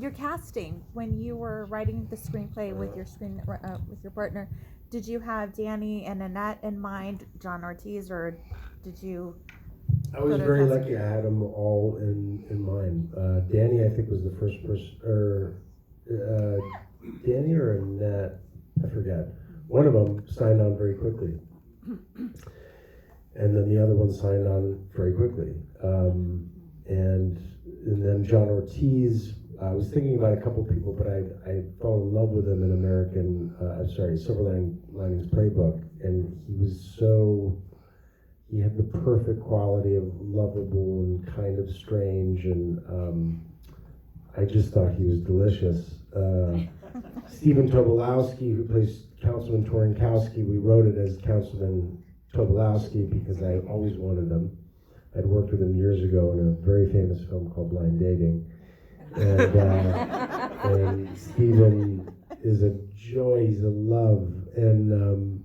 Your casting, when you were writing the screenplay with your partner, did you have Danny and Annette in mind, John Ortiz, or did you? I was very lucky. I had them all in mind. Danny, I think, was the first person, or Danny or Annette, I forget. One of them signed on very quickly, and then the other one signed on very quickly. And then John Ortiz. I was thinking about a couple people, but I fell in love with him in Silver Linings Playbook, and he had the perfect quality of lovable and kind of strange, and I just thought he was delicious. Stephen Tobolowsky, who plays Councilman Torenkowski, we wrote it as Councilman Tobolowsky because I always wanted him. I'd worked with him years ago in a very famous film called Blind Dating. And Stephen is a joy, he's a love, and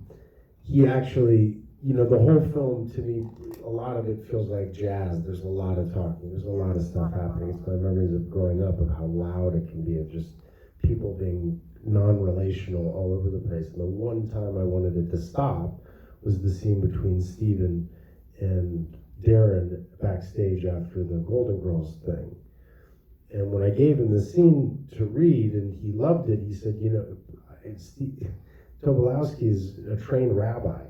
he actually, the whole film, to me, a lot of it feels like jazz. There's a lot of talking, there's a lot of stuff happening. It's my memories of growing up, of how loud it can be, of just people being non-relational all over the place. And the one time I wanted it to stop was the scene between Stephen and Darren backstage after the Golden Girls thing. And when I gave him the scene to read, and he loved it, he said, Tobolowsky is a trained rabbi.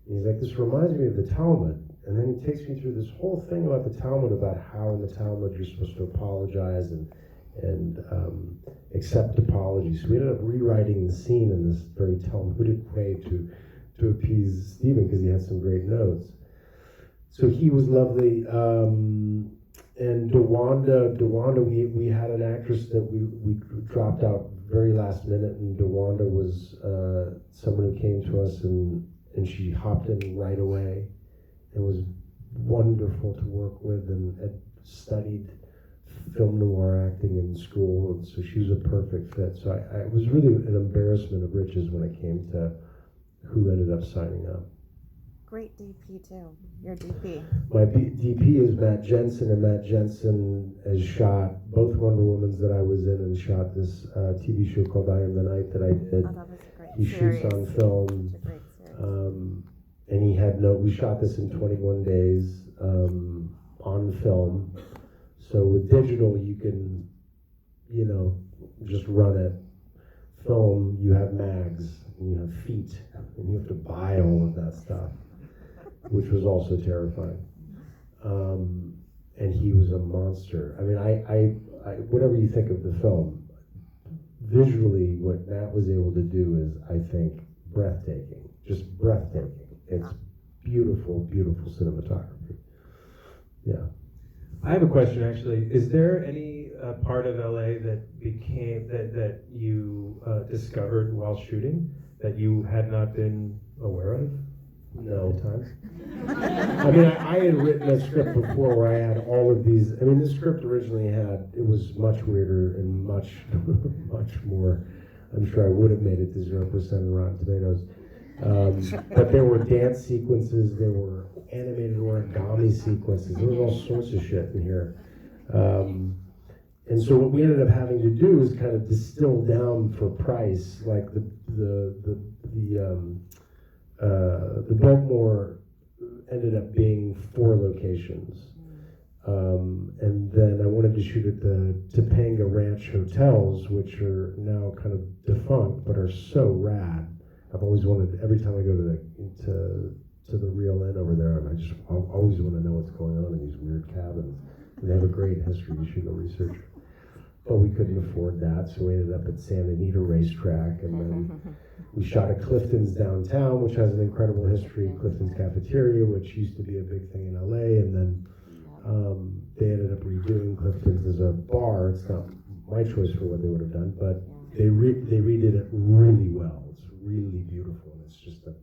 And he's like, this reminds me of the Talmud. And then he takes me through this whole thing about the Talmud, about how in the Talmud you're supposed to apologize and accept apology. So we ended up rewriting the scene in this very Talmudic way to appease Stephen, because he had some great notes. So he was lovely. And DeWanda, we had an actress that we dropped out very last minute, and DeWanda was someone who came to us, and she hopped in right away and was wonderful to work with, and had studied film noir acting in school, and so she was a perfect fit. So I was really an embarrassment of riches when it came to who ended up signing up. Great DP too. Your DP. My DP is Matt Jensen, and Matt Jensen has shot both Wonder Womans that I was in, and shot this TV show called I Am the Night that I did. Oh, that was a great He series. shoots on film. Such a great series. And we shot this in 21 days on film. So with digital, you can, just run it. Film, you have mags, and you have feet, and you have to buy all of that stuff, which was also terrifying. And he was a monster. I mean, I whatever you think of the film, visually, what Matt was able to do is, I think, breathtaking. Just breathtaking. It's beautiful, beautiful cinematography. Yeah. I have a question, actually. Is there any part of LA that became that you discovered while shooting that you had not been aware of? No. At times? I mean, I had written a script before where I had all of these. I mean, the script originally it was much weirder and much, much more. I'm sure I would have made it to 0% on Rotten Tomatoes. But there were dance sequences, there were animated origami sequences, there was all sorts of shit in here. And so what we ended up having to do is kind of distill down for price, like the Biltmore ended up being 4 locations. And then I wanted to shoot at the Topanga Ranch hotels, which are now kind of defunct, but are so rad. I've always wanted, every time I go to the Real Inn over there, I always want to know what's going on in these weird cabins. And they have a great history, you should go research. But we couldn't afford that, so we ended up at Santa Anita Racetrack, and then we shot at Clifton's downtown, which has an incredible history, Clifton's Cafeteria, which used to be a big thing in LA, and then they ended up redoing Clifton's as a bar. It's not my choice for what they would have done, but they redid it really well. It's really beautiful, and it's just that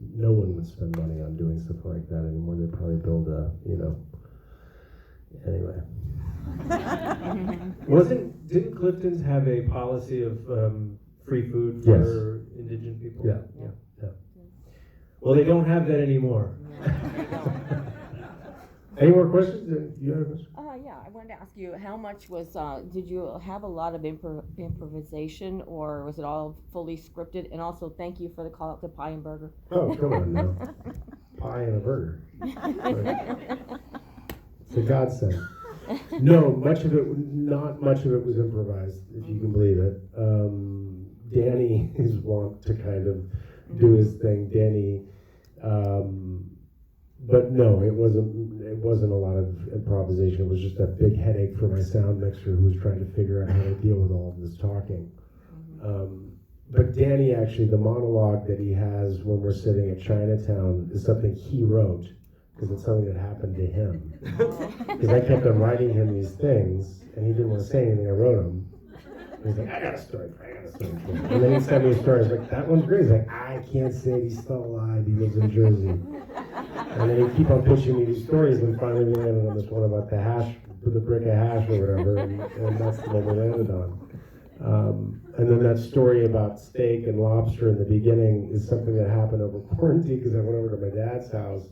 no one would spend money on doing stuff like that anymore. They'd probably build anyway. Didn't Clifton's have a policy of free food for indigent people? Yeah. Well, they don't have that anymore. Any more questions? You have a question? Yeah, I wanted to ask you, how much was, did you have a lot of improvisation, or was it all fully scripted? And also, thank you for the call out to Pie and Burger. Oh, come on now. Pie and a burger. It's a godsend. No, not much of it was improvised, if you can believe it. Danny is wont to kind of do his thing. Danny, but no, it wasn't a lot of improvisation. It was just a big headache for my sound mixer who was trying to figure out how to deal with all of this talking. But Danny, actually, the monologue that he has when we're sitting at Chinatown is something he wrote, because it's something that happened to him. Because I kept on writing him these things, and he didn't want to say anything. I wrote them. And he's like, I got a story. And then he sent me a story. I was like, that one's great. He's like, I can't say it. He's still alive. He lives in Jersey. And then he'd keep on pitching me these stories, and finally we landed on this one about the hash, the brick of hash or whatever, and that's the one we landed on. And then that story about steak and lobster in the beginning is something that happened over quarantine, because I went over to my dad's house,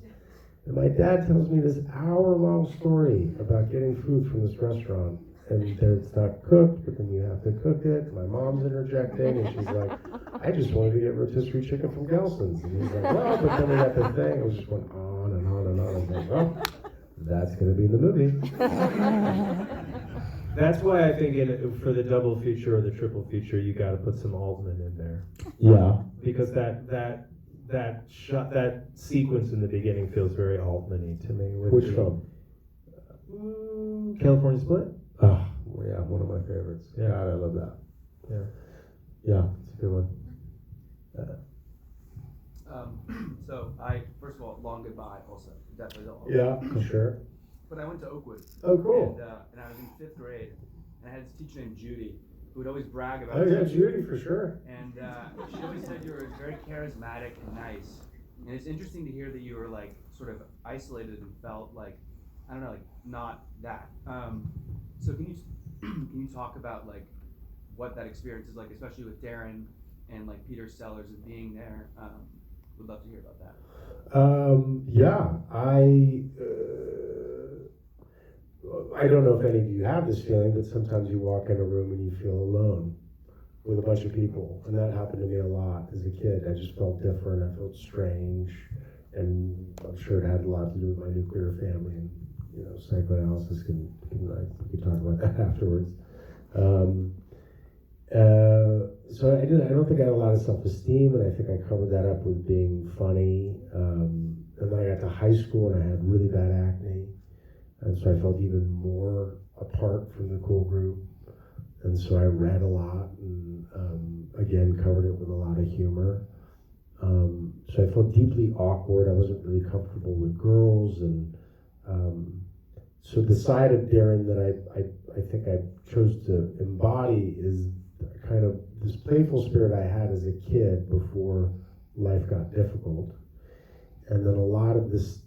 and my dad tells me this hour-long story about getting food from this restaurant, and it's not cooked, but then you have to cook it. My mom's interjecting, and she's like, I just wanted to get rotisserie chicken from Gelson's. And he's like, well, but then we got the thing. It was just went on and on and on. I was like, well, that's going to be in the movie. That's why I think for the double feature or the triple feature, you got to put some Altman in there. Yeah. Because that sequence in the beginning feels very Altman-y to me. Which film? California Split. Oh, yeah, one of my favorites. Yeah. God, I love that. Yeah, It's a good one. So first of all, long goodbye also. Definitely all. Yeah, sure. But I went to Oakwood. Oh, cool. And I was in 5th grade, and I had this teacher named Judy who would always brag about Oh, yeah, teaching. Judy, for sure. And she always said you were very charismatic and nice. And it's interesting to hear that you were like sort of isolated and felt like, I don't know, like not that. So can you talk about like what that experience is like, especially with Darren and like Peter Sellers and being there? Would love to hear about that. Yeah, I don't know if any of you have this feeling, but sometimes you walk in a room and you feel alone with a bunch of people, and that happened to me a lot as a kid. I just felt different. I felt strange, and I'm sure it had a lot to do with my nuclear family, and psychoanalysis can talk about that afterwards. So I don't think I had a lot of self-esteem, and I think I covered that up with being funny. And then I got to high school and I had really bad acne, and so I felt even more apart from the cool group. And so I read a lot, and again covered it with a lot of humor. So I felt deeply awkward. I wasn't really comfortable with girls, and so the side of Darren that I think I chose to embody is kind of this playful spirit I had as a kid before life got difficult, and then a lot of this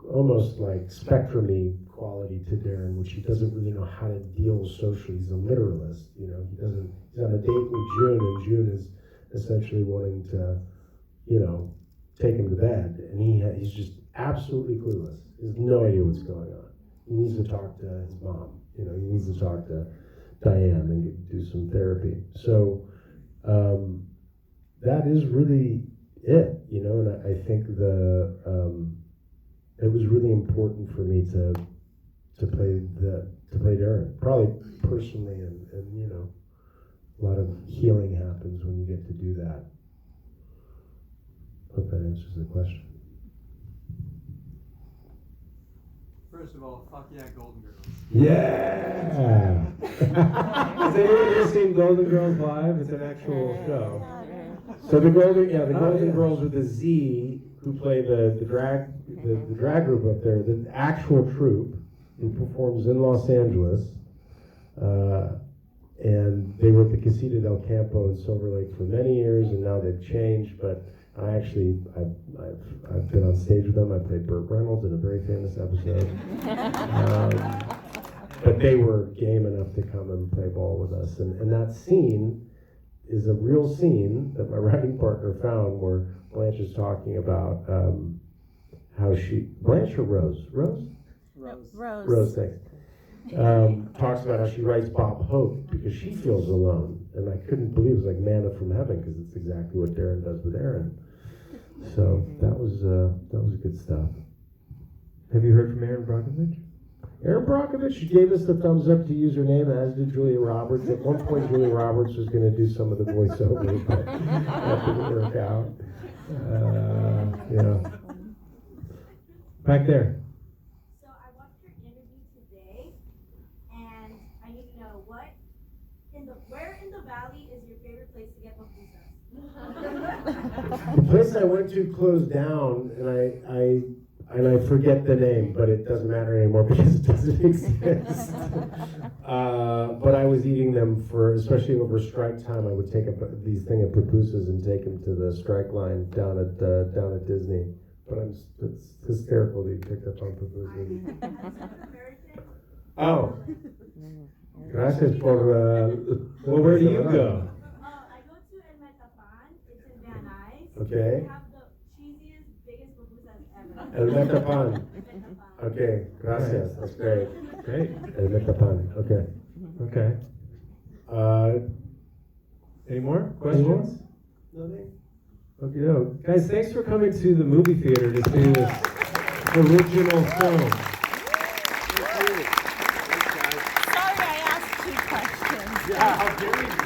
almost like spectrum-y quality to Darren, which he doesn't really know how to deal socially. He's a literalist, he's on a date with June, and June is essentially wanting to, take him to bed, and he's just absolutely clueless. He has no idea what's going on. He needs to talk to his mom, he needs to talk to Diane and do some therapy. So that is really it, and I think it was really important for me to play Darren, probably personally, and a lot of healing happens when you get to do that. Hope that answers the question. First of all, fuck yeah, Golden Girls. Yeah. Has anyone ever seen Golden Girls live? It's an actual show. So the Golden Girls with the Z, who play the drag group up there, the actual troupe who performs in Los Angeles, and they were at the Casita del Campo in Silver Lake for many years, and now they've changed. But I've been on stage with them. I played Burt Reynolds in a very famous episode. But they were game enough to come and play ball with us, and that scene is a real scene that my writing partner found, where Blanche is talking about how Blanche or Rose? Rose. Rose, thanks. Talks about how she writes Bob Hope because she feels alone, and I couldn't believe it was like manna from heaven because it's exactly what Darren does with Aaron. So that was good stuff. Have you heard from Aaron Brockovich? Aaron Brockovich gave us the thumbs up to use her name, as did Julia Roberts. At one point, Julia Roberts was going to do some of the voiceovers, but that didn't work out. Yeah. Back there. So I watched your interview today, and I need to know where in the valley is your favorite place to get pupusas? The place I went to closed down, and I forget the name, but it doesn't matter anymore because it doesn't exist. But I was eating them especially over strike time. I would take these thing of pupusas and take them to the strike line down at Disney. But it's hysterical that you picked up on pupusas. Oh, gracias por. Well, where do you go? I go to El Metapan. It's in Van Nuys. Okay. They have the cheesiest, biggest pupusas ever. El Metapan. Metapan. Okay, gracias. That's great. Great. El Metapan. Okay. Okay. Any more questions? Nothing. Okay, no. Guys, thanks for coming to the movie theater to see this original film. Sorry I asked 2 questions. Yeah, how dare you?